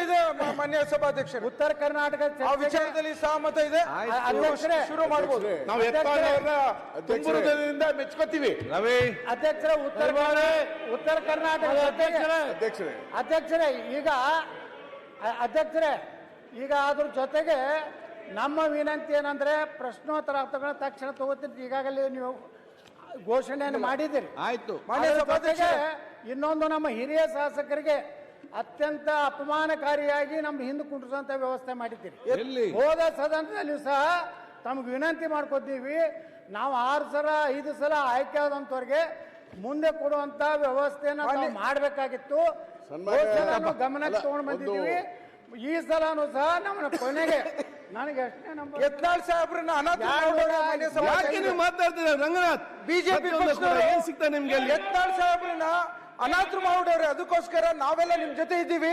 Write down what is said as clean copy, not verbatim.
ಇದೆ ಮಾನ್ಯ ಸಭಾಧ್ಯಕ್ಷರು. ಉತ್ತರ ಕರ್ನಾಟಕ ಆ ವಿಚಾರದಲ್ಲಿ ಸಹಮತ ಇದೆ. ಶುರು ಮಾಡಬಹುದು. ನಾವು ತುಂಬುವುದರಿಂದ ಮೆಚ್ಕೋತೀವಿ. ರವಿ ಅಧ್ಯಕ್ಷರೇ, ಉತ್ತರ ಕರ್ನಾಟಕ ಅಧ್ಯಕ್ಷರೇ, ಈಗ ಅದ್ರ ಜೊತೆಗೆ ನಮ್ಮ ವಿನಂತಿ ಏನಂದ್ರೆ ಪ್ರಶ್ನೋತ್ತರ ತಕ್ಷಣ ತಗೋತೀನಿ. ಈಗಾಗಲೇ ನೀವು ಘೋಷಣೆಯನ್ನು ಮಾಡಿದ್ದೀರಿ. ಆಯ್ತು. ಜೊತೆಗೆ ಇನ್ನೊಂದು, ನಮ್ಮ ಹಿರಿಯ ಶಾಸಕರಿಗೆ ಅತ್ಯಂತ ಅಪಮಾನಕಾರಿಯಾಗಿ ನಮ್ಮ ಹಿಂದೆ ಕುಂಡ್ರಿಸುವಂತ ವ್ಯವಸ್ಥೆ ಮಾಡಿದ್ದೀರಿ. ಹೋದ ಸದನದಲ್ಲಿಯೂ ಸಹ ತಮ್ಗೆ ವಿನಂತಿ ಮಾಡ್ಕೊತೀವಿ, ನಾವು 6 ಸಲ 5 ಸಲ ಆಯ್ಕೆ ಆದಂತವ್ರಿಗೆ ಮುಂದೆ ಕೊಡುವಂತ ವ್ಯವಸ್ಥೆನ ನಾವು ಮಾಡಬೇಕಾಗಿತ್ತು. ಗಮನಕ್ಕೆ ತಗೊಂಡು ಬಂದಿದ್ದೀವಿ. ಈ ಸಲನೂ ಸಹ ನಮ್ಮ ಕೊನೆಗೆ ನನಗೆ ಎಷ್ಟೇ ನಮ್ಮ ಯತ್ನಾಳ್ ಸಾಹೇಬ್ರನ್ನ ಮಾತಾಡ್ತೀರ ರಂಗನಾಥ್? ಬಿಜೆಪಿ ಏನ್ ಸಿಗ್ತಾ ನಿಮ್ಗೆ? ಯತ್ನಾಳ್ ಸಾಹೇಬ್ರನ್ನ ಅನಾಥರು ಮಾಡೋರೆ, ಅದಕ್ಕೋಸ್ಕರ ನಾವೆಲ್ಲ ನಿಮ್ ಜೊತೆ ಇದ್ದೀವಿ.